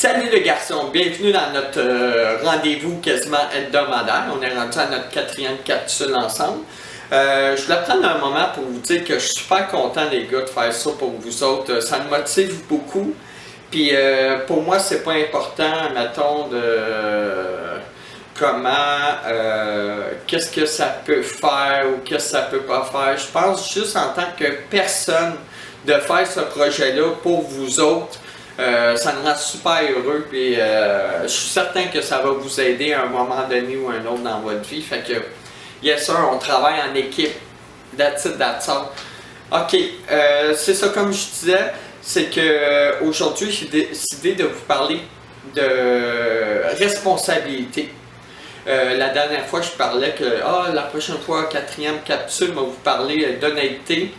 Salut les garçons, bienvenue dans notre rendez-vous quasiment hebdomadaire. On est rendu à notre 4e capsule ensemble. Je voulais prendre un moment pour vous dire que je suis super content les gars de faire ça pour vous autres. Ça me motive beaucoup. Puis pour moi c'est pas important, mettons, de comment, qu'est-ce que ça peut faire ou qu'est-ce que ça peut pas faire. Je pense juste en tant que personne de faire ce projet-là pour vous autres. Ça me rend super heureux et je suis certain que ça va vous aider à un moment donné ou un autre dans votre vie. Fait que, yes sir, on travaille en équipe. That's it, that's all. Ok, c'est ça comme je disais, c'est que aujourd'hui j'ai décidé de vous parler de responsabilité. La dernière fois je parlais que la prochaine fois, 4e capsule, on va vous parler d'honnêteté,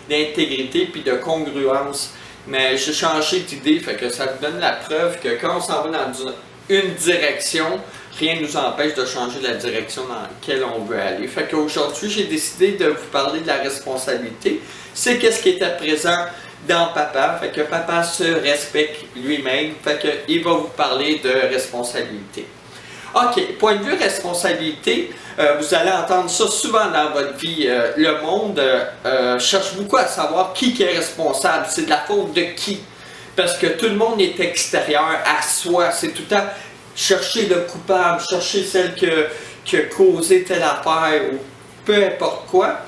d'intégrité puis de congruence. Mais j'ai changé d'idée, fait que ça vous donne la preuve que quand on s'en va dans une direction, rien ne nous empêche de changer la direction dans laquelle on veut aller. Fait qu'aujourd'hui, j'ai décidé de vous parler de la responsabilité. C'est qu'est-ce qui était présent dans Papa. Fait que Papa se respecte lui-même. Fait qu'il va vous parler de responsabilité. Ok, point de vue responsabilité, vous allez entendre ça souvent dans votre vie. Le monde cherche beaucoup à savoir qui est responsable. C'est de la faute de qui? Parce que tout le monde est extérieur à soi. C'est tout le temps chercher le coupable, chercher celle qui a causé telle affaire ou peu importe quoi.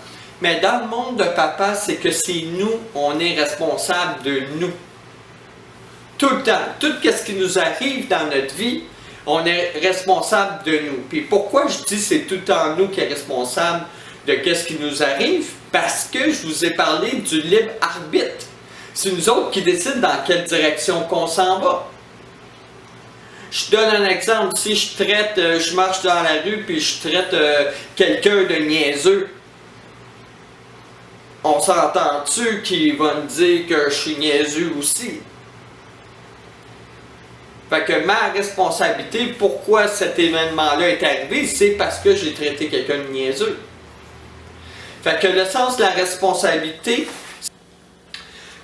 Mais dans le monde de Papa, c'est que c'est nous, on est responsable de nous. Tout le temps. Tout ce qui nous arrive dans notre vie, on est responsable de nous. Puis pourquoi je dis c'est tout le temps nous qui est responsable de ce qui nous arrive? Parce que je vous ai parlé du libre arbitre. C'est nous autres qui décident dans quelle direction qu'on s'en va. Je donne un exemple. Si je marche dans la rue puis je traite quelqu'un de niaiseux, on s'entend-tu qu'il va me dire que je suis niaiseux aussi? Fait que ma responsabilité, pourquoi cet événement-là est arrivé, c'est parce que j'ai traité quelqu'un de niaiseux. Fait que le sens de la responsabilité,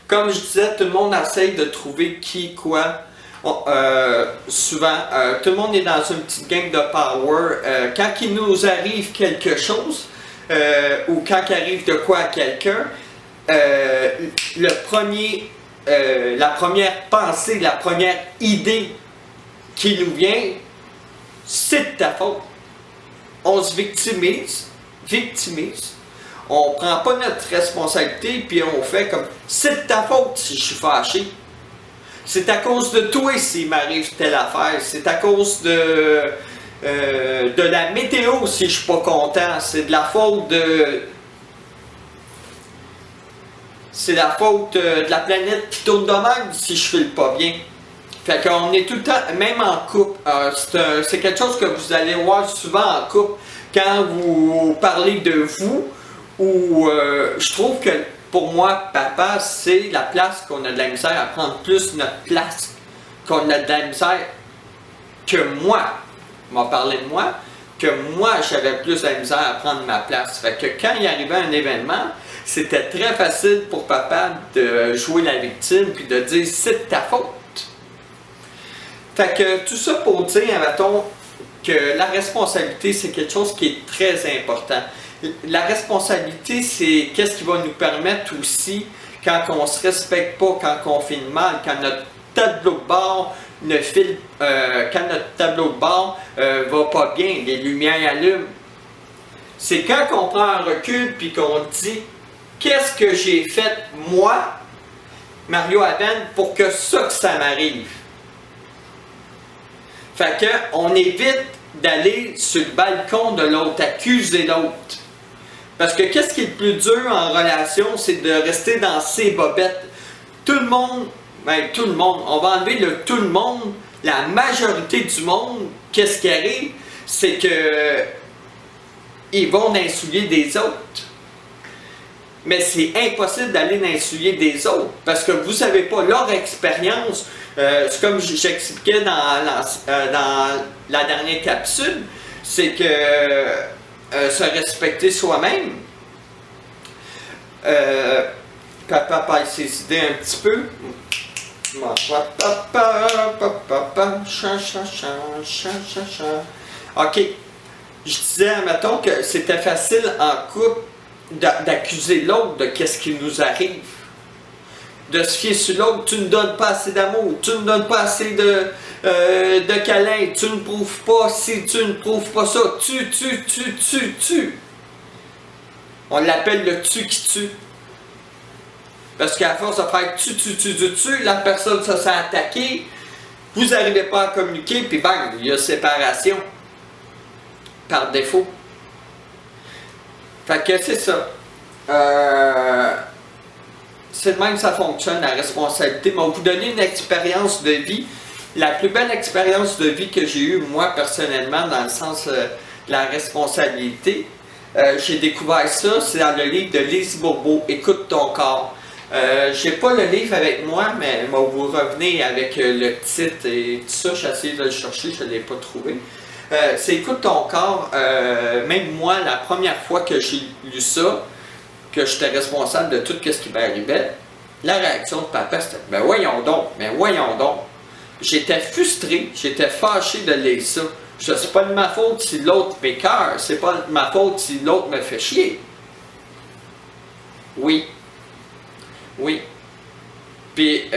comme je disais, tout le monde essaye de trouver qui, quoi. Souvent, tout le monde est dans une petite game de power. Quand il nous arrive quelque chose, ou quand il arrive de quoi à quelqu'un, la première pensée, la première idée qui nous vient, c'est de ta faute. On se victimise, on prend pas notre responsabilité puis on fait comme c'est de ta faute si je suis fâché. C'est à cause de toi s'il m'arrive telle affaire. C'est à cause de la météo si je suis pas content. C'est de la faute de... C'est la faute de la planète qui tourne de même si je file pas bien. Fait qu'on est tout le temps, même en couple, c'est quelque chose que vous allez voir souvent en couple, quand vous parlez de vous, ou je trouve que pour moi, Papa, c'est la place qu'on a de la misère à prendre plus notre place, qu'on a de la misère que moi, on m'a parlé de moi, que moi j'avais plus de la misère à prendre ma place. Fait que quand il arrivait un événement, c'était très facile pour Papa de jouer la victime puis de dire c'est de ta faute. Fait que tout ça pour dire, mettons, que la responsabilité c'est quelque chose qui est très important. La responsabilité c'est qu'est-ce qui va nous permettre aussi quand on se respecte pas, quand on filme mal, quand notre tableau de bord quand notre tableau de bord va pas bien, les lumières allument. C'est quand on prend un recul puis qu'on dit qu'est-ce que j'ai fait moi, Mario Aben, pour que ça m'arrive. Fait que on évite d'aller sur le balcon de l'autre, accuser l'autre. Parce que qu'est-ce qui est le plus dur en relation, c'est de rester dans ses bobettes. Tout le monde, on va enlever le tout le monde, la majorité du monde, qu'est-ce qui arrive, c'est que ils vont dans les souliers des autres. Mais c'est impossible d'aller dans les souliers des autres, parce que vous n'avez pas leur expérience. C'est comme j'expliquais dans la dernière capsule, c'est que se respecter soi-même. Papa passe ses idées un petit peu. Je m'en OK. Je disais, mettons que c'était facile en couple d'accuser l'autre de qu'est-ce qui nous arrive. De se fier sur l'autre, tu ne donnes pas assez d'amour, tu ne donnes pas assez de câlins, tu ne prouves pas ci, tu ne prouves pas ça, tu. On l'appelle le tu qui tue. Parce qu'à force de faire tu, la personne se sent attaquée, vous n'arrivez pas à communiquer, puis bang, il y a séparation. Par défaut. Fait que c'est ça. C'est de même que ça fonctionne, la responsabilité. Mais on va vous donner une expérience de vie. La plus belle expérience de vie que j'ai eue, moi, personnellement, dans le sens de la responsabilité, j'ai découvert ça, c'est dans le livre de Lise Bourbeau, Écoute ton corps. J'ai pas le livre avec moi, mais vous revenez avec le titre et tout ça. J'ai essayé de le chercher, je ne l'ai pas trouvé. C'est Écoute ton corps. Même moi, la première fois que j'ai lu ça, que j'étais responsable de tout ce qui m'arrivait, la réaction de papa c'était « Ben voyons donc, mais voyons donc ». J'étais frustré, j'étais fâché de lire ça. C'est pas de ma faute si l'autre m'écoeure, c'est pas de ma faute si l'autre me fait chier. Oui. Oui. Puis,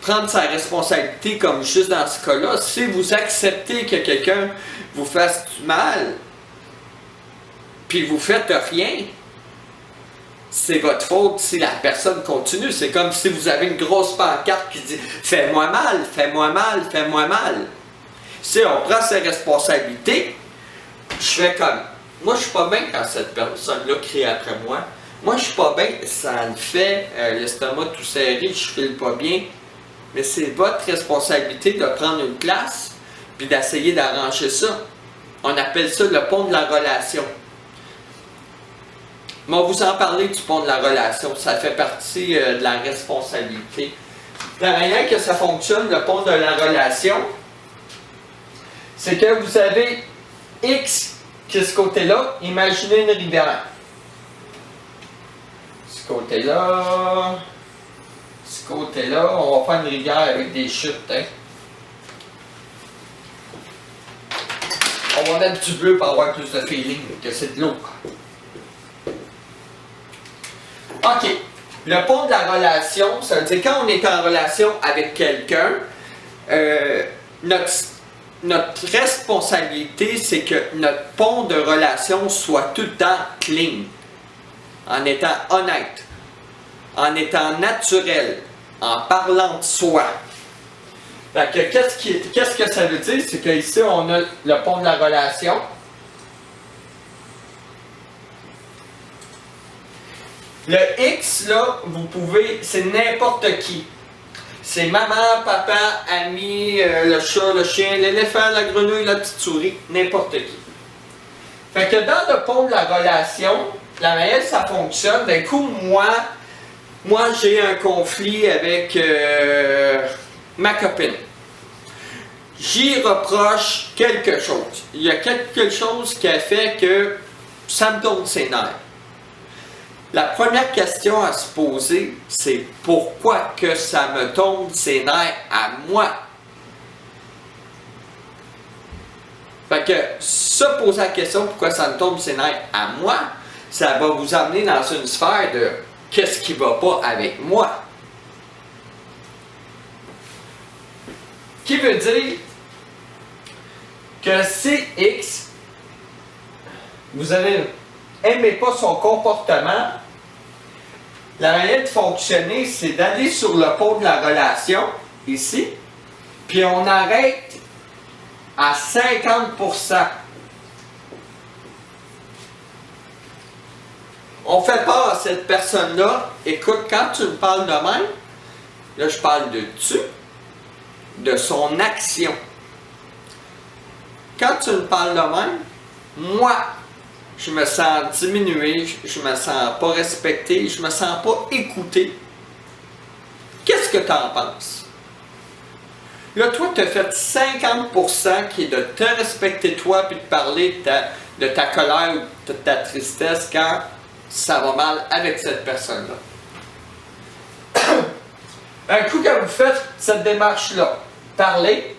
prendre sa responsabilité comme juste dans ce cas-là, si vous acceptez que quelqu'un vous fasse du mal, puis vous faites rien, c'est votre faute si la personne continue. C'est comme si vous avez une grosse pancarte qui dit « Fais-moi mal, fais-moi mal, fais-moi mal ». Si on prend ses responsabilités, je fais comme « Moi, je suis pas bien quand cette personne-là crie après moi. Moi, je suis pas bien, ça me fait l'estomac tout serré, je file pas bien. » Mais c'est votre responsabilité de prendre une place puis d'essayer d'arranger ça. On appelle ça le pont de la relation. Mais on va vous en parler du pont de la relation. Ça fait partie de la responsabilité. La manière que ça fonctionne, le pont de la relation, c'est que vous avez X qui est ce côté-là. Imaginez une rivière. Ce côté-là. Ce côté-là, on va faire une rivière avec des chutes. Hein. On va mettre du bleu pour avoir plus de feeling que c'est de l'eau. OK. Le pont de la relation, ça veut dire quand on est en relation avec quelqu'un, notre responsabilité, c'est que notre pont de relation soit tout le temps clean, en étant honnête, en étant naturel, en parlant de soi. Fait que qu'est-ce que ça veut dire? C'est qu'ici, on a le pont de la relation. Le X, là, vous pouvez, c'est n'importe qui. C'est maman, papa, ami, le chat, le chien, l'éléphant, la grenouille, la petite souris, n'importe qui. Fait que dans le pont de la relation, la manière ça fonctionne, d'un coup, moi j'ai un conflit avec ma copine. J'y reproche quelque chose. Il y a quelque chose qui a fait que ça me tourne ses nerfs. La première question à se poser, c'est pourquoi que ça me tombe ses nerfs à moi? Fait que se poser la question pourquoi ça me tombe ses nerfs à moi, ça va vous amener dans une sphère de qu'est-ce qui va pas avec moi? Qui veut dire que si X, vous n'aimez pas son comportement, la manière de fonctionner, c'est d'aller sur le pont de la relation, ici, puis on arrête à 50%. On fait part à cette personne-là, écoute, quand tu me parles de même, là je parle de tu, de son action. Quand tu me parles de même, moi, je me sens diminué, je me sens pas respecté, je me sens pas écouté. Qu'est-ce que tu en penses? Là, toi, tu as fait 50% qui est de te respecter toi puis de parler de ta colère ou de ta tristesse quand ça va mal avec cette personne-là. Un coup que vous faites cette démarche-là, parler,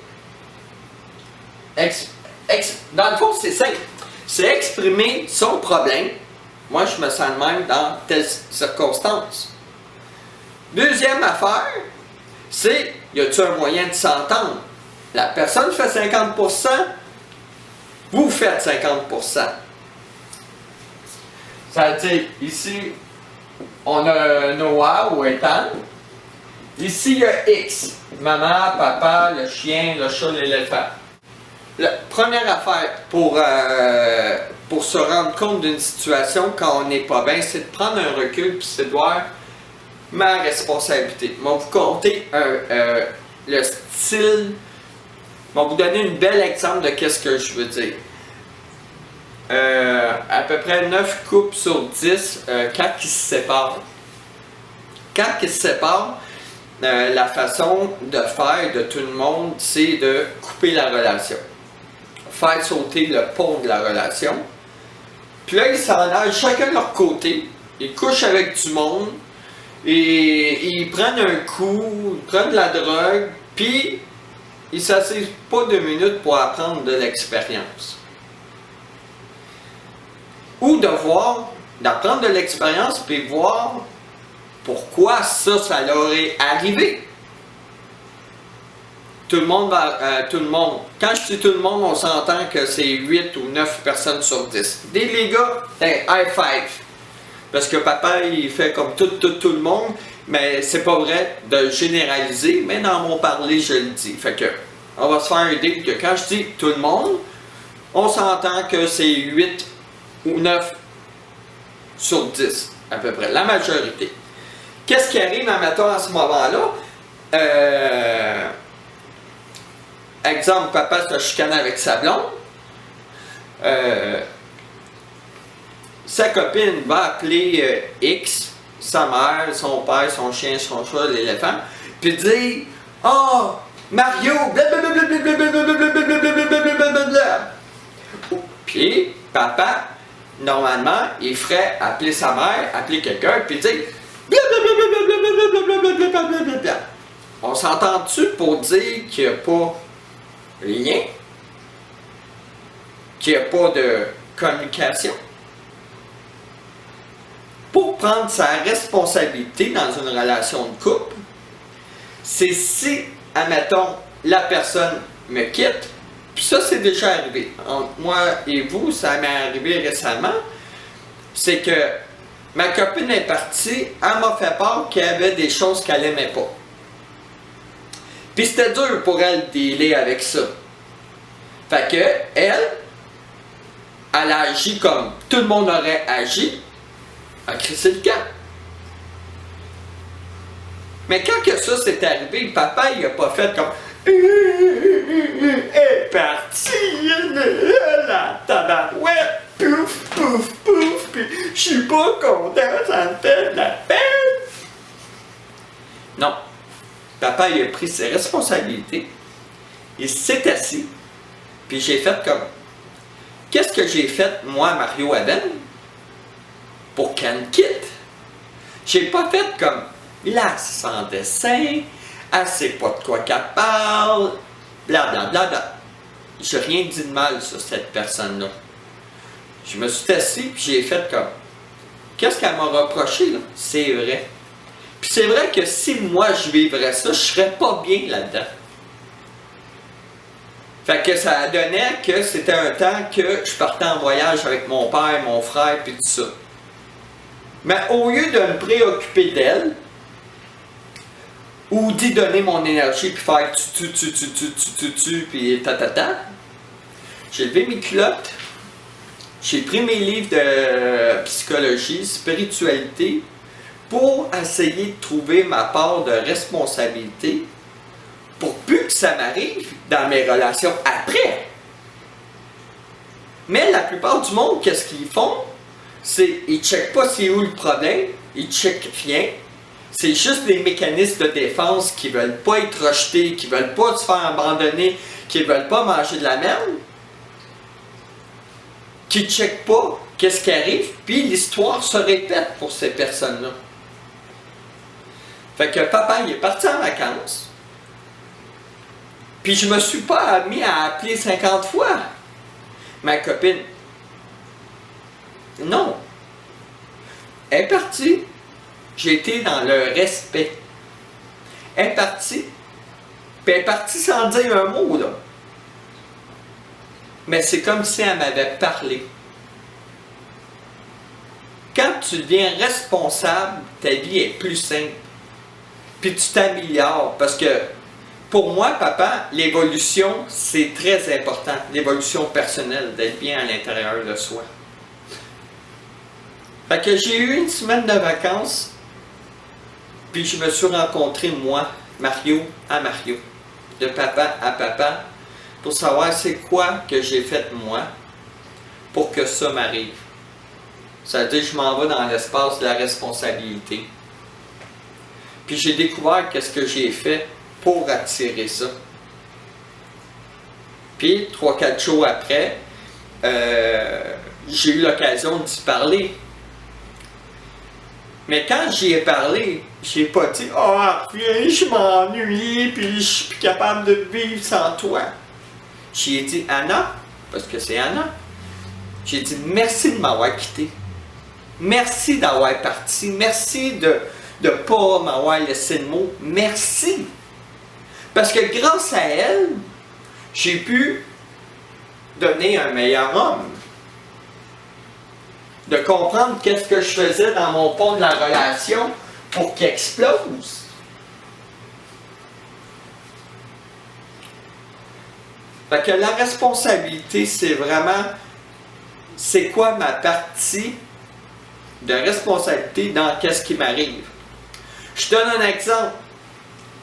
dans le fond, c'est simple. C'est exprimer son problème. Moi, je me sens de même dans telle circonstance. Deuxième affaire, c'est, y a-t-il un moyen de s'entendre? La personne fait 50%, vous faites 50%. Ça veut dire, ici, on a Noah ou Ethan. Ici, il y a X. Maman, papa, le chien, le chat, l'éléphant. La première affaire pour se rendre compte d'une situation quand on n'est pas bien, c'est de prendre un recul puis c'est de voir ma responsabilité. Je vais vous conter le style. Je vais vous donner un bel exemple de qu'est-ce que je veux dire. À peu près 9 couples sur 10, quand ils se séparent. Quand ils se séparent, la façon de faire de tout le monde, c'est de couper la relation. Faire sauter le pont de la relation. Puis là, ils s'en allent chacun de leur côté. Ils couchent avec du monde. Et ils prennent un coup, ils prennent de la drogue. Puis, ils ne s'assisent pas 2 minutes pour apprendre de l'expérience. Ou d'apprendre de l'expérience puis voir pourquoi ça leur est arrivé. Tout le monde, quand je dis tout le monde, on s'entend que c'est 8 ou 9 personnes sur 10. Les gars, hey, high five. Parce que papa, il fait comme tout le monde, mais c'est pas vrai de généraliser, mais dans mon parler, je le dis. Fait que, on va se faire un deal que quand je dis tout le monde, on s'entend que c'est 8 ou 9 sur 10, à peu près, la majorité. Qu'est-ce qui arrive, admettons, à ce moment-là? Exemple, papa se chicane avec sa blonde. Sa copine va appeler X, sa mère, son père, son chien, son chat, l'éléphant, puis dire « Oh, Mario, blablabla. » Puis, papa, normalement, il ferait appeler sa mère, appeler quelqu'un, puis dire blablabla. On s'entend-tu pour dire qu'il n'y a pas rien? Qu'il n'y a pas de communication? Pour prendre sa responsabilité dans une relation de couple, c'est si, admettons, la personne me quitte, puis ça c'est déjà arrivé. Entre moi et vous, ça m'est arrivé récemment, c'est que ma copine est partie, elle m'a fait part qu'il y avait des choses qu'elle n'aimait pas. Puis c'était dur pour elle de dealer avec ça. Fait que, elle a agi comme tout le monde aurait agi, a crissé le camp. Mais quand que ça s'est arrivé, le papa il a pas fait comme est parti, la tabarouette, pouf, pouf, pouf, puis je suis pas content, ça me fait de la peine. Non. Papa il a pris ses responsabilités, il s'est assis, puis j'ai fait comme qu'est-ce que j'ai fait, moi, Mario Aden, pour qu'elle me quitte? J'ai pas fait comme là, sans dessin, elle sait pas de quoi qu'elle parle, blablabla. J'ai rien dit de mal sur cette personne-là. Je me suis assis puis j'ai fait comme qu'est-ce qu'elle m'a reproché là? C'est vrai. Puis c'est vrai que si moi je vivrais ça, je serais pas bien là-dedans. Fait que ça donnait que c'était un temps que je partais en voyage avec mon père, mon frère, puis tout ça. Mais au lieu de me préoccuper d'elle, ou d'y donner mon énergie, puis faire tu, puis ta, j'ai levé mes culottes, j'ai pris mes livres de psychologie, spiritualité, pour essayer de trouver ma part de responsabilité, pour plus que ça m'arrive dans mes relations après. Mais la plupart du monde, qu'est-ce qu'ils font? C'est, ils ne checkent pas c'est où le problème, ils ne checkent rien. C'est juste des mécanismes de défense qui ne veulent pas être rejetés, qui ne veulent pas se faire abandonner, qui ne veulent pas manger de la merde, qui ne checkent pas qu'est-ce qui arrive, puis l'histoire se répète pour ces personnes-là. Fait que papa, il est parti en vacances. Puis je me suis pas mis à appeler 50 fois ma copine. Non. Elle est partie. J'ai été dans le respect. Elle est partie. Puis elle est partie sans dire un mot, là. Mais c'est comme si elle m'avait parlé. Quand tu deviens responsable, ta vie est plus simple. Puis tu t'améliores. Parce que, pour moi, papa, l'évolution, c'est très important. L'évolution personnelle, d'être bien à l'intérieur de soi. Fait que j'ai eu une semaine de vacances. Puis je me suis rencontré, moi, Mario à Mario. De papa à papa. Pour savoir c'est quoi que j'ai fait moi. Pour que ça m'arrive. Ça veut dire que je m'en vais dans l'espace de la responsabilité. Puis j'ai découvert qu'est-ce que j'ai fait pour attirer ça. Puis 3-4 jours après, j'ai eu l'occasion d'y parler. Mais quand j'y ai parlé, j'ai pas dit « Ah, viens, je m'ennuie, puis je suis plus capable de vivre sans toi. » J'y ai dit « Anna, parce que c'est Anna, j'ai dit merci de m'avoir quitté. Merci d'avoir parti. Merci de ne pas m'avoir laissé le mot. Merci. » Parce que grâce à elle, j'ai pu donner un meilleur homme. De comprendre qu'est-ce que je faisais dans mon pont de la relation pour qu'il explose. Fait que la responsabilité, c'est vraiment, c'est quoi ma partie de responsabilité dans qu'est-ce qui m'arrive. Je donne un exemple.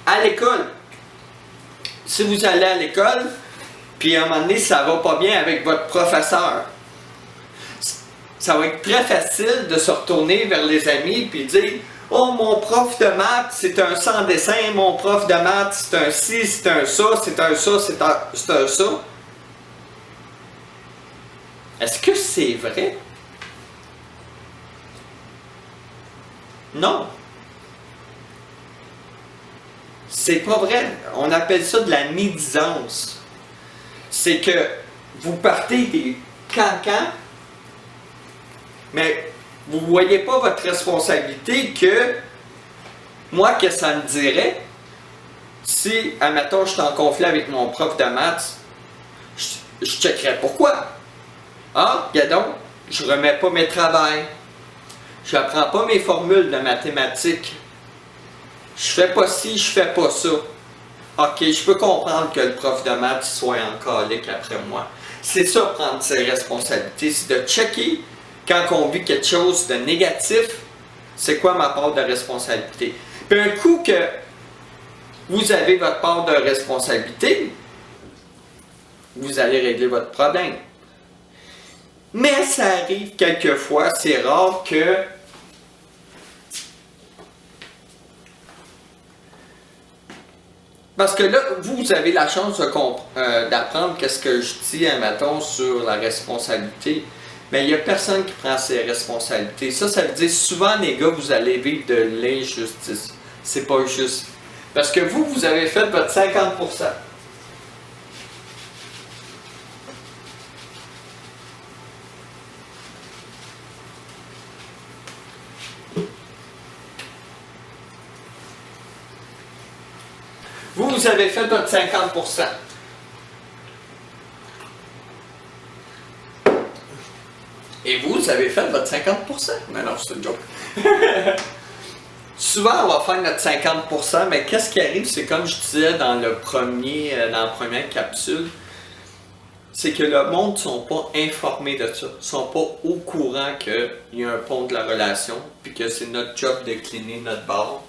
À l'école, si vous allez à l'école, puis à un moment donné, ça va pas bien avec votre professeur, ça va être très facile de se retourner vers les amis puis dire « Oh, mon prof de maths, c'est un sans dessin, mon prof de maths, c'est un ci, c'est un ça, c'est un ça, c'est un ça. » Est-ce que c'est vrai? Non. C'est pas vrai. On appelle ça de la médisance. C'est que vous partez des cancans, mais vous ne voyez pas votre responsabilité que moi, que ça me dirait si, admettons, je suis en conflit avec mon prof de maths, je checkerais pourquoi. Ah, regarde donc, je ne remets pas mes travails. Je n'apprends pas mes formules de mathématiques. Je fais pas ci, je fais pas ça. Ok, je peux comprendre que le prof de maths soit en colique après moi. C'est ça, prendre ses responsabilités, c'est de checker quand on vit quelque chose de négatif, c'est quoi ma part de responsabilité. Puis un coup que vous avez votre part de responsabilité, vous allez régler votre problème. Mais ça arrive quelquefois, c'est rare que parce que là, vous avez la chance d'apprendre qu'est-ce que je dis un matin sur la responsabilité. Mais il n'y a personne qui prend ses responsabilités. Ça veut dire souvent, les gars, vous allez vivre de l'injustice. C'est pas juste. Parce que vous avez fait votre 50%. Vous avez fait votre 50%. Et vous avez fait votre 50%. Mais non, c'est une joke. Souvent, on va faire notre 50%, mais qu'est-ce qui arrive, c'est comme je disais dans la première capsule, c'est que le monde ne sont pas informés de ça. Ils ne sont pas au courant qu'il y a un pont de la relation, puis que c'est notre job de cleaner notre bar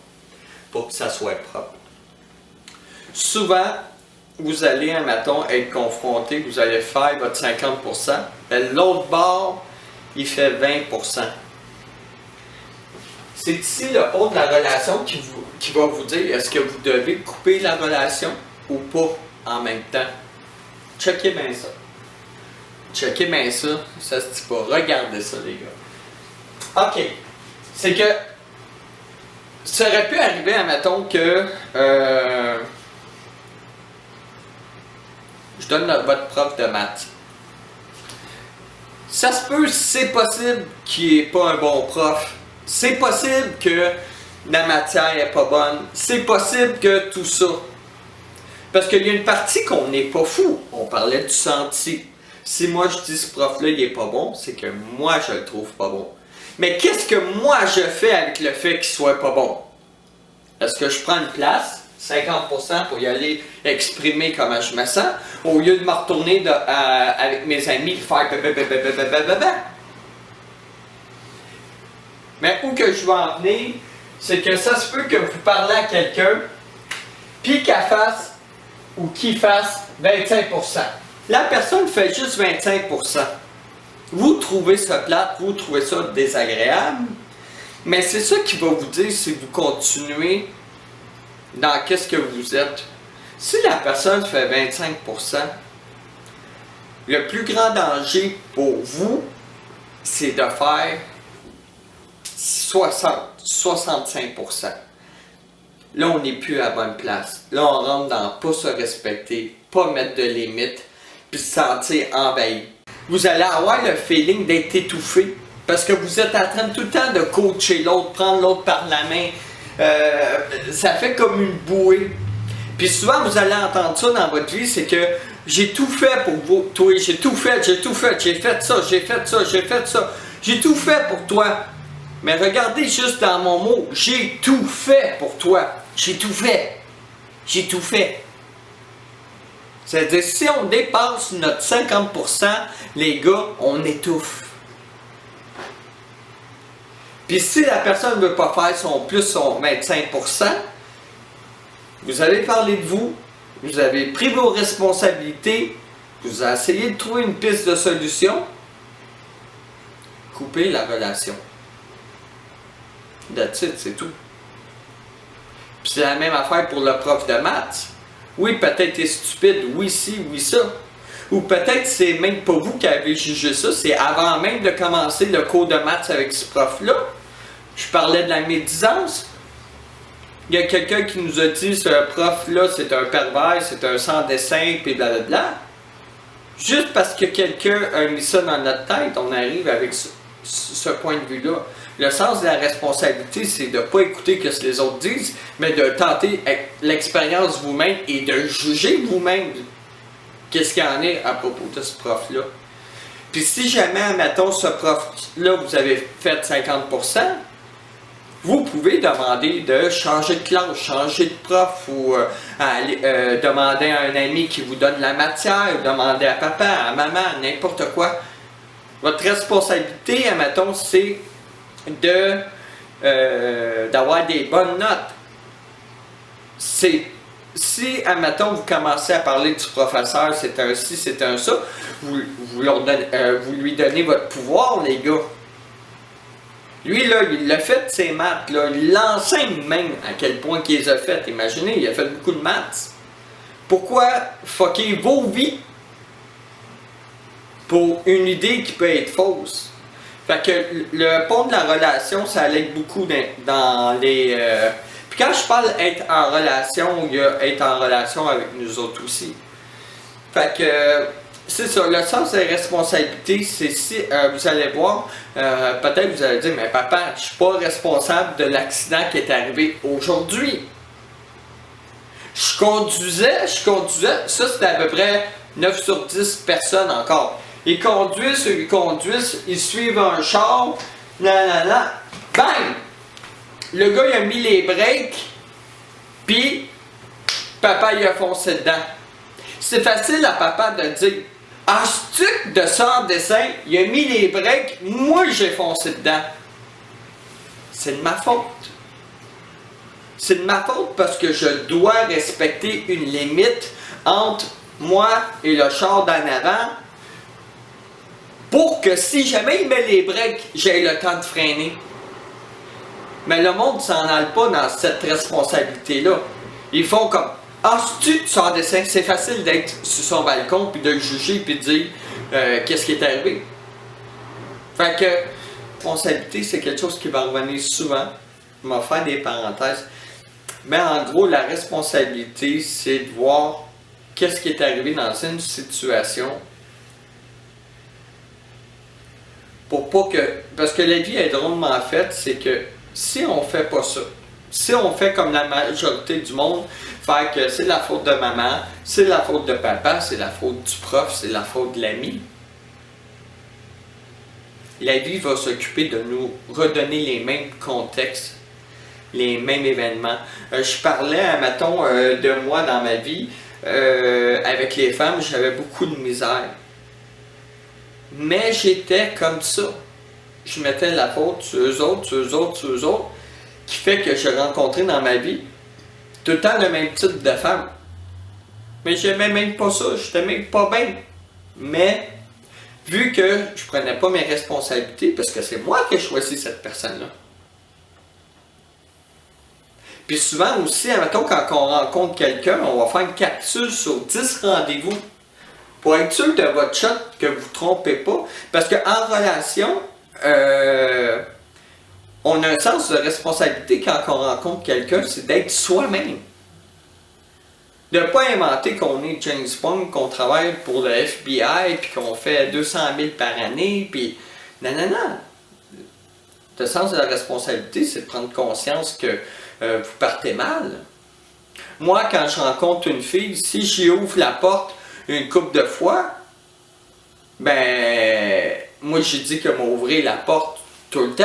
pour que ça soit propre. Souvent, vous allez, un matin, être confronté, vous allez faire votre 50%, mais l'autre bar, il fait 20%. C'est ici le pont de la relation qui va vous dire est-ce que vous devez couper la relation ou pas en même temps. Checkez bien ça. Checkez bien ça. Ça se dit pas. Regardez ça, les gars. OK. C'est que Ça aurait pu arriver, admettons, que je donne votre prof de maths. Ça se peut, c'est possible qu'il n'est pas un bon prof. C'est possible que la matière n'est pas bonne. C'est possible que tout ça. Parce qu'il y a une partie qu'on n'est pas fou. On parlait du senti. Si moi je dis ce prof-là, il n'est pas bon, c'est que moi je le trouve pas bon. Mais qu'est-ce que moi je fais avec le fait qu'il soit pas bon? Est-ce que je prends une place, 50% pour y aller exprimer comment je me sens, au lieu de me retourner avec mes amis et faire Mais où que je veux en venir, c'est que ça se peut que vous parlez à quelqu'un, puis qu'elle fasse ou qu'il fasse 25%. La personne fait juste 25%. Vous trouvez ça plate, vous trouvez ça désagréable, mais c'est ça qui va vous dire si vous continuez dans qu'est-ce que vous êtes. Si la personne fait 25%, le plus grand danger pour vous, c'est de faire 65%. Là, on n'est plus à la bonne place. Là, on rentre dans pas se respecter, pas mettre de limites, puis se sentir envahi. Vous allez avoir le feeling d'être étouffé, parce que vous êtes en train tout le temps de coacher l'autre, prendre l'autre par la main. Ça fait comme une bouée. Puis souvent, vous allez entendre ça dans votre vie, c'est que j'ai tout fait pour vous, toi, j'ai tout fait, j'ai fait ça, j'ai fait ça, j'ai tout fait pour toi. Mais regardez juste dans mon mot, j'ai tout fait pour toi. J'ai tout fait. C'est-à-dire, si on dépasse notre 50%, les gars, on étouffe. Puis si la personne ne veut pas faire son 25%, vous allez parler de vous, vous avez pris vos responsabilités, vous avez essayé de trouver une piste de solution, coupez la relation. That's it, c'est tout. Puis c'est la même affaire pour le prof de maths. Oui, peut-être t'es stupide, oui ci, oui ça. Ou peut-être c'est même pas vous qui avez jugé ça, c'est avant même de commencer le cours de maths avec ce prof-là. Je parlais de la médisance. Il y a quelqu'un qui nous a dit ce prof-là c'est un pervers, c'est un sans-dessin, puis blablabla. Juste parce que quelqu'un a mis ça dans notre tête, on arrive avec ce point de vue-là. Le sens de la responsabilité, c'est de ne pas écouter ce que les autres disent, mais de tenter l'expérience vous-même et de juger vous-même qu'est-ce qu'il y en est à propos de ce prof-là. Puis si jamais, mettons, ce prof-là, vous avez fait 50%, vous pouvez demander de changer de classe, changer de prof ou demander à un ami qui vous donne la matière, demander à papa, à maman, n'importe quoi. Votre responsabilité, mettons, c'est d'avoir des bonnes notes. Si, admettons, vous commencez à parler du professeur, c'est un ci, c'est un ça, vous lui donnez votre pouvoir, les gars. Lui, là, il l'a fait, ses maths, là, il l'enseigne même à quel point qu'il les a faites. Imaginez, il a fait beaucoup de maths. Pourquoi fucker vos vies pour une idée qui peut être fausse? Fait que le pont de la relation, ça allait beaucoup dans les... Puis quand je parle être en relation, il y a être en relation avec nous autres aussi. Fait que c'est ça, le sens des responsabilités, c'est si vous allez voir, peut-être vous allez dire, mais papa, je suis pas responsable de l'accident qui est arrivé aujourd'hui. Je conduisais, ça c'était à peu près 9 sur 10 personnes encore. Ils conduisent, ils suivent un char, bang! Le gars il a mis les breaks, puis papa il a foncé dedans. C'est facile à papa de dire, ah, c'est-tu de ça en dessin, il a mis les breaks, moi j'ai foncé dedans. C'est de ma faute. C'est de ma faute parce que je dois respecter une limite entre moi et le char d'en avant, pour que si jamais il met les breaks, j'ai le temps de freiner. Mais le monde ne s'en aille pas dans cette responsabilité-là. Ils font comme, ah, si tu sors dessin, c'est facile d'être sur son balcon, puis de le juger, puis de dire qu'est-ce qui est arrivé. Fait que, responsabilité, c'est quelque chose qui va revenir souvent. je vais faire des parenthèses. Mais en gros, la responsabilité, c'est de voir qu'est-ce qui est arrivé dans une situation pour pas que... Parce que la vie est drôlement faite, c'est que si on fait pas ça, si on fait comme la majorité du monde, faire que c'est la faute de maman, c'est la faute de papa, c'est la faute du prof, c'est la faute de l'ami, la vie va s'occuper de nous redonner les mêmes contextes, les mêmes événements. Je parlais, mettons, de moi dans ma vie, avec les femmes, j'avais beaucoup de misère. Mais j'étais comme ça. Je mettais la faute sur eux autres, sur eux autres, sur eux autres, qui fait que j'ai rencontré dans ma vie tout le temps le même type de femme. Mais j'aimais même pas ça, j'étais même pas bien. Mais, vu que je prenais pas mes responsabilités, parce que c'est moi qui ai choisi cette personne-là. Puis souvent aussi, admettons, quand on rencontre quelqu'un, on va faire une capsule sur 10 rendez-vous. Pour être sûr de votre shot, que vous ne vous trompez pas. Parce qu'en relation, on a un sens de responsabilité quand on rencontre quelqu'un, c'est d'être soi-même. De ne pas inventer qu'on est James Bond, qu'on travaille pour le FBI, puis qu'on fait 200 000 par année, puis... Non. Le sens de la responsabilité, c'est de prendre conscience que vous partez mal. Moi, quand je rencontre une fille, si j'y ouvre la porte une couple de fois, ben, moi j'ai dit que m'ouvrir la porte tout le temps.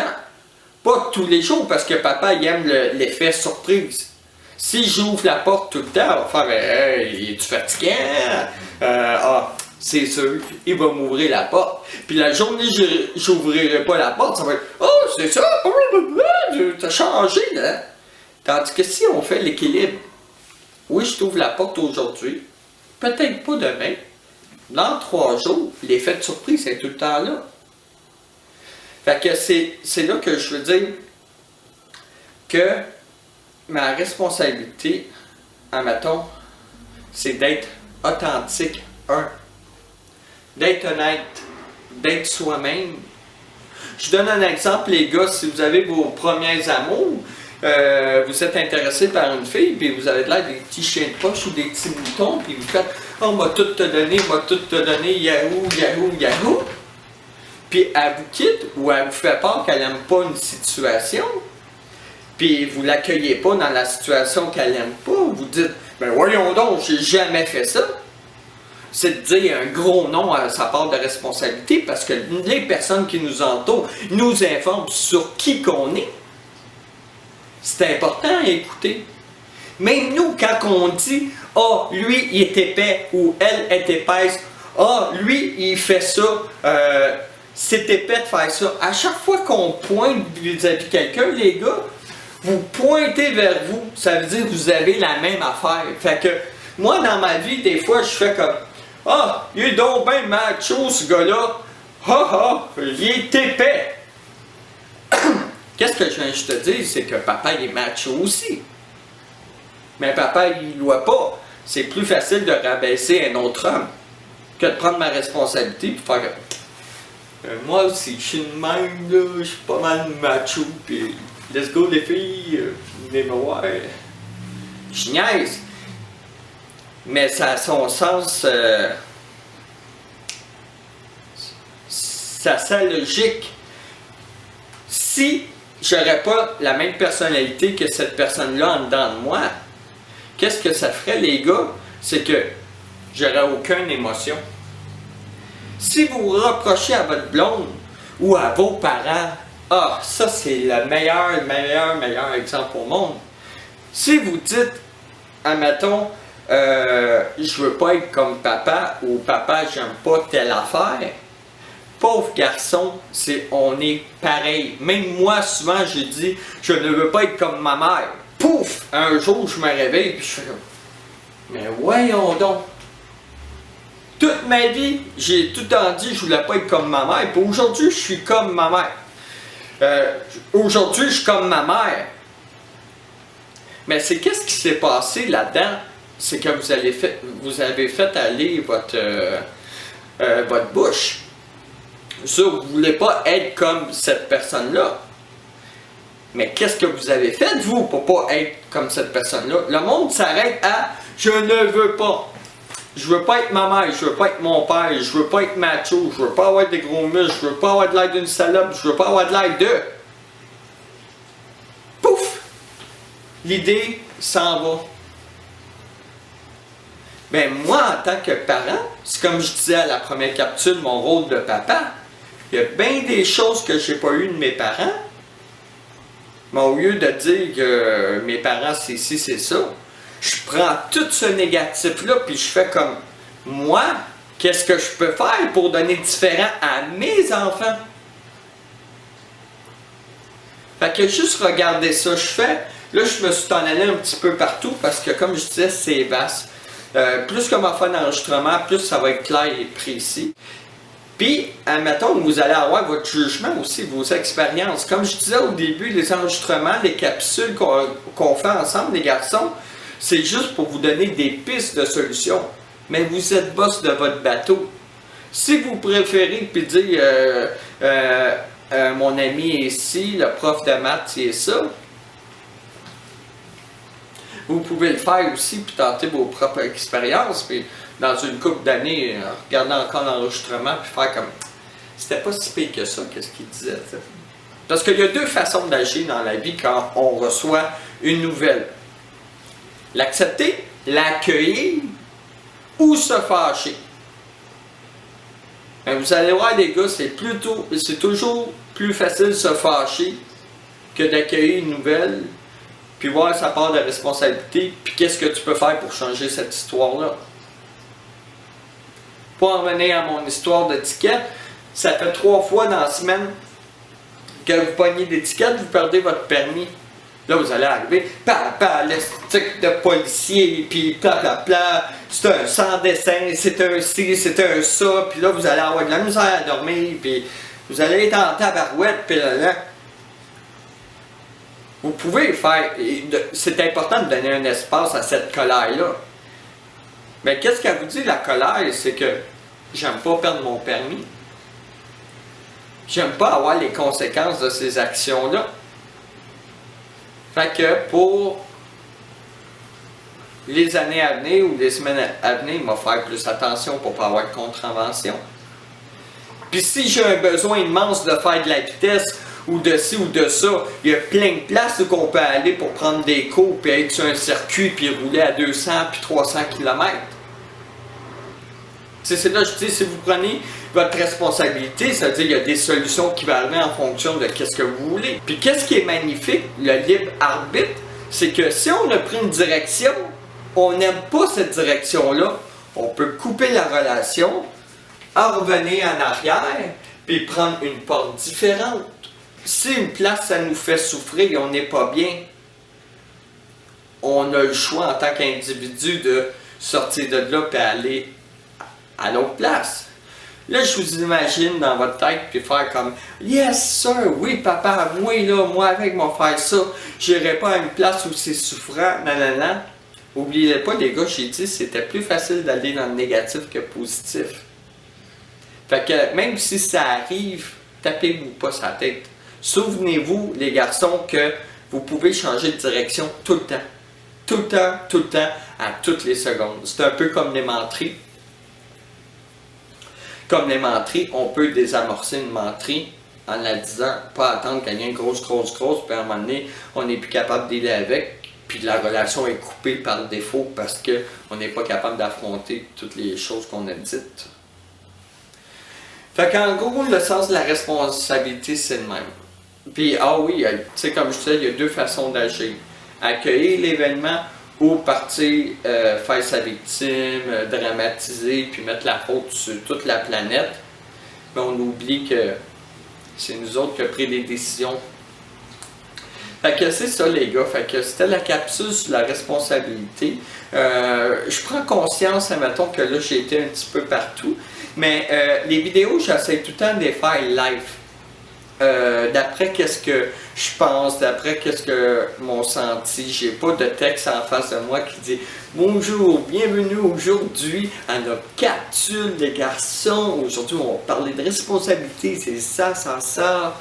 Pas tous les jours, parce que papa il aime l'effet surprise. Si j'ouvre la porte tout le temps, on va faire hey, es-tu fatiguant? C'est sûr, il va m'ouvrir la porte. Puis la journée j'ouvrirai pas la porte, ça va être oh, c'est ça, t'as changé là. Tandis que si on fait l'équilibre, oui, je t'ouvre la porte aujourd'hui, peut-être pas demain, dans 3 jours, l'effet de surprise est tout le temps là. Fait que c'est là que je veux dire que ma responsabilité, admettons, c'est d'être authentique, d'être honnête, d'être soi-même. Je donne un exemple, les gars, si vous avez vos premiers amours, vous êtes intéressé par une fille, puis vous avez l'air des petits chiens de poche ou des petits moutons, puis vous faites « Oh, m'a tout te donné, yahoo, yahoo, yahoo », puis elle vous quitte ou elle vous fait part qu'elle n'aime pas une situation, puis vous ne l'accueillez pas dans la situation qu'elle n'aime pas, vous dites « Ben voyons donc, j'ai jamais fait ça », c'est de dire un gros nom à sa part de responsabilité, parce que les personnes qui nous entourent nous informent sur qui qu'on est. C'est important à écouter. Même nous, quand on dit « Ah, lui, il est épais » ou « Elle est épaisse »,« Ah, lui, il fait ça », c'est épais de faire ça. À chaque fois qu'on pointe vis-à-vis quelqu'un, les gars, vous pointez vers vous. Ça veut dire que vous avez la même affaire. Fait que, moi, dans ma vie, des fois, je fais comme « Ah, il est donc ben macho, ce gars-là. Il est épais. » Qu'est-ce que je viens de te dire, c'est que papa il est macho aussi. Mais papa il ne doit pas. C'est plus facile de rabaisser un autre homme que de prendre ma responsabilité et faire moi aussi, je suis une même, là, je suis pas mal macho, puis let's go les filles, venez me voir. Je niaise. Mais ça a son sens, ça a sa logique. Si j'aurais pas la même personnalité que cette personne-là en dedans de moi, qu'est-ce que ça ferait, les gars? C'est que j'aurais aucune émotion. Si vous vous reprochez à votre blonde ou à vos parents, ça c'est le meilleur exemple au monde. Si vous dites, admettons, je veux pas être comme papa ou papa, j'aime pas telle affaire, pauvre garçon, on est pareil. Même moi, souvent, je dis, je ne veux pas être comme ma mère. Pouf! Un jour, je me réveille et je fais comme, mais voyons donc. Toute ma vie, j'ai tout le temps dit que je ne voulais pas être comme ma mère. Puis aujourd'hui, je suis comme ma mère. Aujourd'hui, je suis comme ma mère. Mais c'est qu'est-ce qui s'est passé là-dedans? C'est que vous avez fait aller votre bouche. Ça, vous ne voulez pas être comme cette personne-là. Mais qu'est-ce que vous avez fait, vous, pour pas être comme cette personne-là? Le monde s'arrête à « je ne veux pas ». Je veux pas être ma mère, je veux pas être mon père, je veux pas être macho, je veux pas avoir des gros muscles, je veux pas avoir de l'air d'une salope, je veux pas avoir de l'air de... Pouf! L'idée s'en va. Ben moi, en tant que parent, c'est comme je disais à la première capsule, mon rôle de papa, il y a bien des choses que j'ai pas eues de mes parents, mais au lieu de dire que mes parents c'est ci, c'est ça, je prends tout ce négatif-là, puis je fais comme, moi, qu'est-ce que je peux faire pour donner différent à mes enfants? Fait que juste regarder ça, je fais, là je me suis en allé un petit peu partout, parce que comme je disais, c'est vaste. Plus qu'on va faire d'enregistrement, plus ça va être clair et précis. Puis, admettons, vous allez avoir votre jugement aussi, vos expériences. Comme je disais au début, les enregistrements, les capsules qu'on fait ensemble, les garçons, c'est juste pour vous donner des pistes de solutions. Mais vous êtes boss de votre bateau. Si vous préférez puis dire mon ami est ici, le prof de maths c'est ça, vous pouvez le faire aussi puis tenter vos propres expériences. Puis dans une couple d'années, regarder encore l'enregistrement puis faire comme c'était pas si pire que ça, qu'est-ce qu'il disait. T'sais. Parce qu'il y a deux façons d'agir dans la vie quand on reçoit une nouvelle. L'accepter, l'accueillir ou se fâcher. Ben, vous allez voir les gars, c'est toujours plus facile de se fâcher que d'accueillir une nouvelle, puis voir sa part de responsabilité, puis qu'est-ce que tu peux faire pour changer cette histoire-là. Pour en revenir à mon histoire d'étiquette, ça fait 3 fois dans la semaine que vous pognez d'étiquette, vous perdez votre permis. Là, vous allez arriver, papa, le stick de policier, puis pla, c'est un sans dessin, c'est un ci, c'est un ça, puis là, vous allez avoir de la misère à dormir, puis vous allez être en tabarouette, puis là. Vous pouvez faire, c'est important de donner un espace à cette colère-là. Mais qu'est-ce qu'elle vous dit, la colère, c'est que j'aime pas perdre mon permis. J'aime pas avoir les conséquences de ces actions-là. Fait que pour les années à venir ou les semaines à venir, il va faire plus attention pour ne pas avoir de contravention. Puis si j'ai un besoin immense de faire de la vitesse ou de ci ou de ça, il y a plein de places où on peut aller pour prendre des cours, puis être sur un circuit, puis rouler à 200 puis 300 km. C'est là que je dis, si vous prenez votre responsabilité, ça veut dire qu'il y a des solutions qui vont arriver en fonction de qu'est-ce que vous voulez. Puis qu'est-ce qui est magnifique, le libre arbitre, c'est que si on a pris une direction, on n'aime pas cette direction-là, on peut couper la relation, en revenir en arrière, puis prendre une porte différente. Si une place, ça nous fait souffrir et on n'est pas bien, on a le choix en tant qu'individu de sortir de là et aller à l'autre place. Là, je vous imagine dans votre tête puis faire comme yes sir, oui papa, moi avec mon faire ça, j'irai pas à une place où c'est souffrant, nanana. Oubliez pas les gars, j'ai dit c'était plus facile d'aller dans le négatif que le positif. Fait que même si ça arrive, tapez-vous pas sa tête. Souvenez-vous les garçons que vous pouvez changer de direction tout le temps. Tout le temps, tout le temps, à toutes les secondes. C'est un peu comme les menteries. Comme les menteries, on peut désamorcer une menterie en la disant, pas attendre qu'elle vienne grosse, puis à un moment donné, on n'est plus capable d'aider avec, puis la relation est coupée par défaut parce qu'on n'est pas capable d'affronter toutes les choses qu'on a dites. Fait qu'en gros, le sens de la responsabilité, c'est le même. Puis, ah oui, tu sais, comme je disais, il y a deux façons d'agir. Accueillir l'événement ou partir faire sa victime, dramatiser, puis mettre la faute sur toute la planète. Mais on oublie que c'est nous autres qui avons pris les décisions. Fait que c'est ça les gars, fait que c'était la capsule sur la responsabilité. Je prends conscience, admettons que là j'ai été un petit peu partout, mais les vidéos j'essaie tout le temps de les faire live. D'après qu'est-ce que je pense, d'après qu'est-ce que mon senti, j'ai pas de texte en face de moi qui dit bonjour, bienvenue aujourd'hui à notre capsule des garçons. Aujourd'hui on va parler de responsabilité, c'est ça, ça.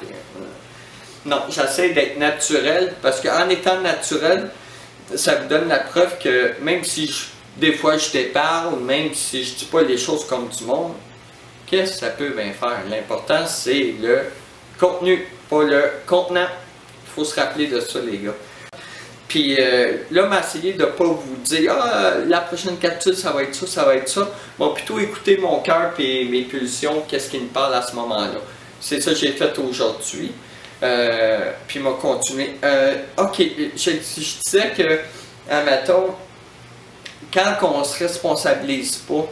Non, j'essaie d'être naturel parce qu'en étant naturel, ça vous donne la preuve que même si des fois je déparle, même si je dis pas les choses comme du monde, qu'est-ce que ça peut bien faire? L'important, c'est le contenu, pas le contenant. Il faut se rappeler de ça, les gars. Puis là, m'a essayé de ne pas vous dire ah, la prochaine capsule, ça va être ça, ça va être ça. Bon, plutôt écouter mon cœur et mes pulsions, qu'est-ce qui me parle à ce moment-là. C'est ça que j'ai fait aujourd'hui. Puis m'a continué. Ok, je disais que, admettons, quand on se responsabilise pas,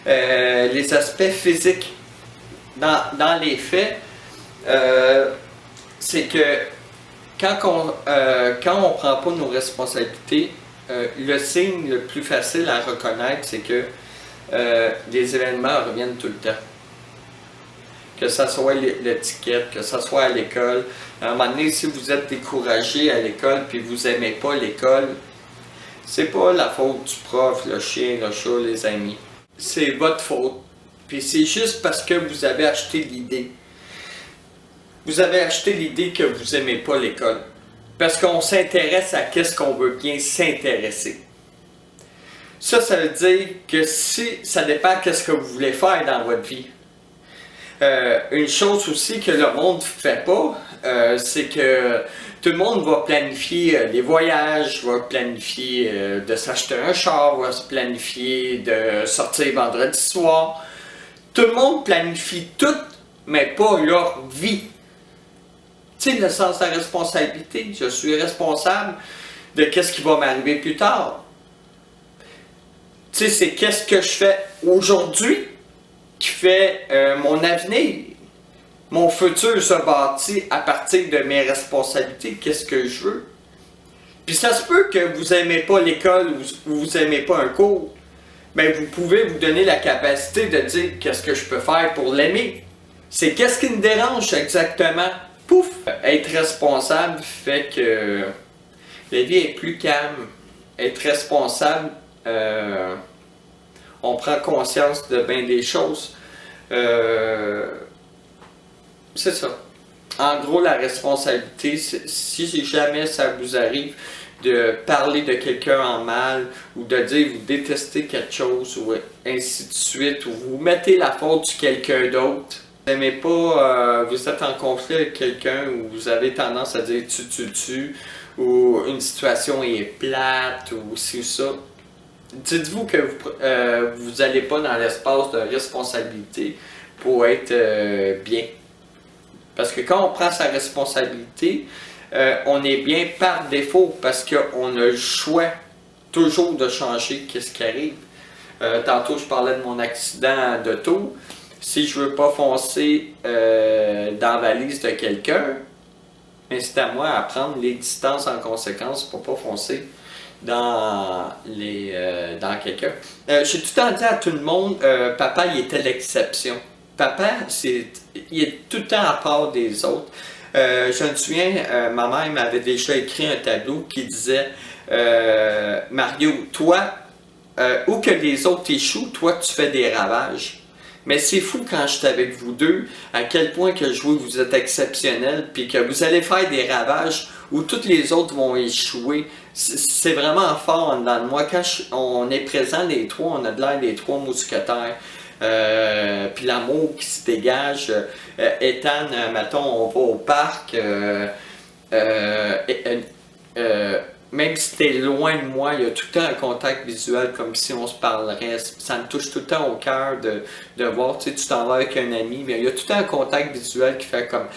les aspects physiques dans les faits, c'est que quand on prend pas nos responsabilités, le signe le plus facile à reconnaître, c'est que les événements reviennent tout le temps. Que ce soit l'étiquette, que ce soit à l'école. À un moment donné, si vous êtes découragé à l'école puis vous n'aimez pas l'école, c'est pas la faute du prof, le chien, le chat, les amis. C'est votre faute. Puis c'est juste parce que vous avez acheté l'idée. Vous avez acheté l'idée que vous n'aimez pas l'école. Parce qu'on s'intéresse à qu'est-ce qu'on veut bien s'intéresser. Ça veut dire que si ça dépend de ce que vous voulez faire dans votre vie. Une chose aussi que le monde ne fait pas, c'est que tout le monde va planifier les voyages, va planifier de s'acheter un char, va se planifier de sortir vendredi soir. Tout le monde planifie tout, mais pas leur vie. Tu sais, le sens de la responsabilité. Je suis responsable de qu'est-ce qui va m'arriver plus tard. Tu sais, c'est qu'est-ce que je fais aujourd'hui qui fait mon avenir. Mon futur se bâtit à partir de mes responsabilités. Qu'est-ce que je veux? Puis ça se peut que vous n'aimez pas l'école ou vous n'aimez pas un cours. Mais vous pouvez vous donner la capacité de dire qu'est-ce que je peux faire pour l'aimer. C'est qu'est-ce qui me dérange exactement. Pouf! Être responsable fait que la vie est plus calme. Être responsable, on prend conscience de bien des choses. C'est ça. En gros, la responsabilité, si jamais ça vous arrive de parler de quelqu'un en mal ou de dire vous détestez quelque chose ou ainsi de suite, ou vous mettez la faute sur quelqu'un d'autre, vous n'aimez pas, vous êtes en conflit avec quelqu'un ou vous avez tendance à dire tu, ou une situation est plate ou c'est ça. Dites-vous que vous n'allez pas dans l'espace de responsabilité pour être bien. Parce que quand on prend sa responsabilité, on est bien par défaut parce qu'on a le choix toujours de changer qu'est-ce qui arrive. Tantôt, je parlais de mon accident d'auto. Si je veux pas foncer dans la valise de quelqu'un, c'est à moi à prendre les distances en conséquence pour pas foncer dans quelqu'un. J'ai tout le temps dit à tout le monde, papa, il était l'exception. Papa, il est tout le temps à part des autres. Je me souviens, ma mère m'avait déjà écrit un tableau qui disait Mario, toi, où que les autres échouent, toi, tu fais des ravages. Mais c'est fou quand je suis avec vous deux, à quel point que je vois que vous êtes exceptionnels, puis que vous allez faire des ravages où tous les autres vont échouer. C'est vraiment fort en dedans de moi. Quand on est présent les trois, on a de l'air des trois mousquetaires. Puis l'amour qui se dégage. Ethan, mettons, on va au parc. Même si tu es loin de moi, il y a tout le temps un contact visuel comme si on se parlerait. Ça me touche tout le temps au cœur de voir, tu sais, tu t'en vas avec un ami, mais il y a tout le temps un contact visuel qui fait comme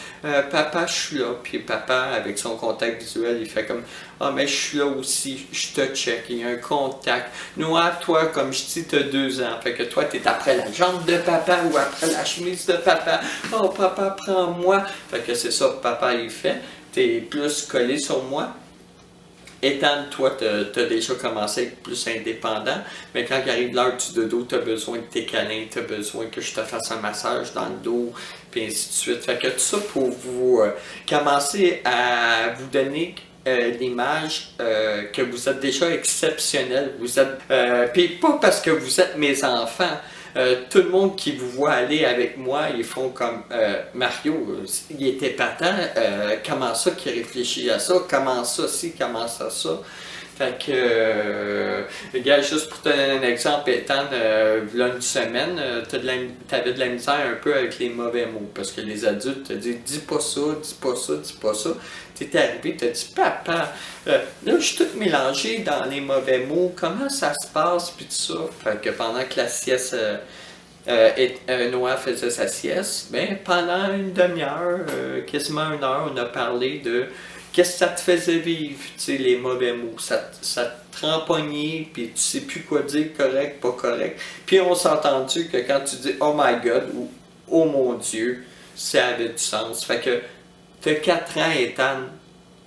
papa, je suis là. Puis papa, avec son contact visuel, il fait comme ah, mais je suis là aussi, je te check. Il y a un contact. Noah, toi, comme je dis, tu as 2 ans. Fait que toi, tu es après la jambe de papa ou après la chemise de papa. Oh, papa, prends-moi. Fait que c'est ça que papa, il fait. Tu es plus collé sur moi. Étant toi, tu as déjà commencé à être plus indépendant, mais quand il arrive l'heure du dodo, tu as besoin de tes câlins, tu as besoin que je te fasse un massage dans le dos, puis ainsi de suite. Fait que tout ça pour vous commencer à vous donner l'image que vous êtes déjà exceptionnel. Vous êtes, puis pas parce que vous êtes mes enfants. Tout le monde qui vous voit aller avec moi, ils font comme Mario, il était patent, comment ça qu'il réfléchit à ça, comment ça, ci, comment ça. Fait que, regarde, juste pour te donner un exemple, étant, là une semaine, t'avais de la misère un peu avec les mauvais mots, parce que les adultes te disent, dis pas ça, dis pas ça, dis pas ça. T'es arrivé, t'as dit, papa, là, je suis tout mélangé dans les mauvais mots, comment ça se passe, puis tout ça. Fait que pendant que la sieste, Noah faisait sa sieste, ben, pendant une demi-heure, quasiment une heure, on a parlé de qu'est-ce que ça te faisait vivre, tu sais, les mauvais mots. Ça te rempognait, puis tu sais plus quoi dire, correct, pas correct. Puis on s'est entendu que quand tu dis « Oh my God » ou « Oh mon Dieu », ça avait du sens. Fait que t'as 4 ans, Ethan,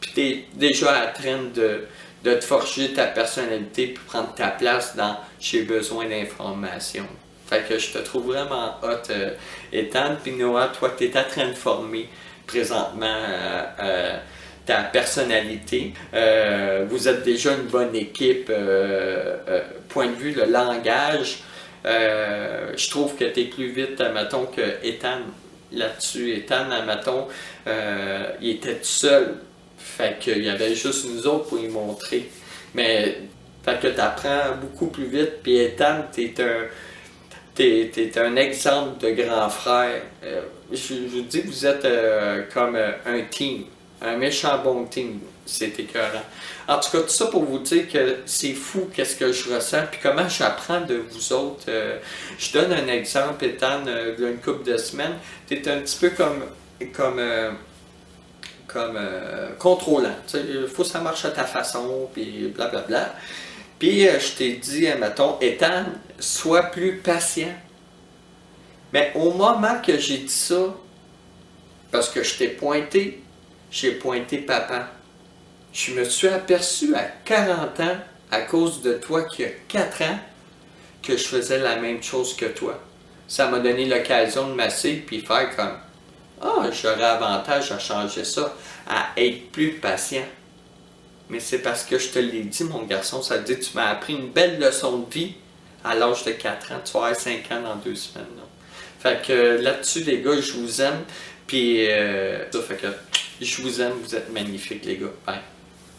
puis t'es déjà en train de te forger ta personnalité, puis prendre ta place dans « J'ai besoin d'informations ». Fait que je te trouve vraiment hot, Ethan. Puis Noah, toi, t'es en train de former présentement ta personnalité. Vous êtes déjà une bonne équipe. Point de vue, le langage, je trouve que tu es plus vite, admettons, que Ethan là-dessus. Ethan, admettons, il était tout seul. Fait qu'il y avait juste nous autres pour lui montrer. Mais, fait que tu apprends beaucoup plus vite. Puis Ethan, t'es un exemple de grand frère. Je vous dis que vous êtes comme un team. Un méchant bon team, c'est écœurant. En tout cas, tout ça pour vous dire que c'est fou qu'est-ce que je ressens, puis comment j'apprends de vous autres. Je donne un exemple, étant une couple de semaines, tu es un petit peu comme contrôlant. Il faut que ça marche à ta façon, puis blablabla. Puis je t'ai dit, mettons, Ethan, sois plus patient. Mais au moment que j'ai dit ça, parce que je t'ai pointé, j'ai pointé papa. Je me suis aperçu à 40 ans, à cause de toi qui a 4 ans, que je faisais la même chose que toi. Ça m'a donné l'occasion de masser puis faire comme j'aurais avantage à changer ça, à être plus patient. Mais c'est parce que je te l'ai dit, mon garçon, ça te dit tu m'as appris une belle leçon de vie à l'âge de 4 ans. Tu vas avoir 5 ans dans 2 semaines. Là. Fait que là-dessus, les gars, je vous aime. Puis, ça fait que je vous aime, vous êtes magnifiques, les gars. Bye.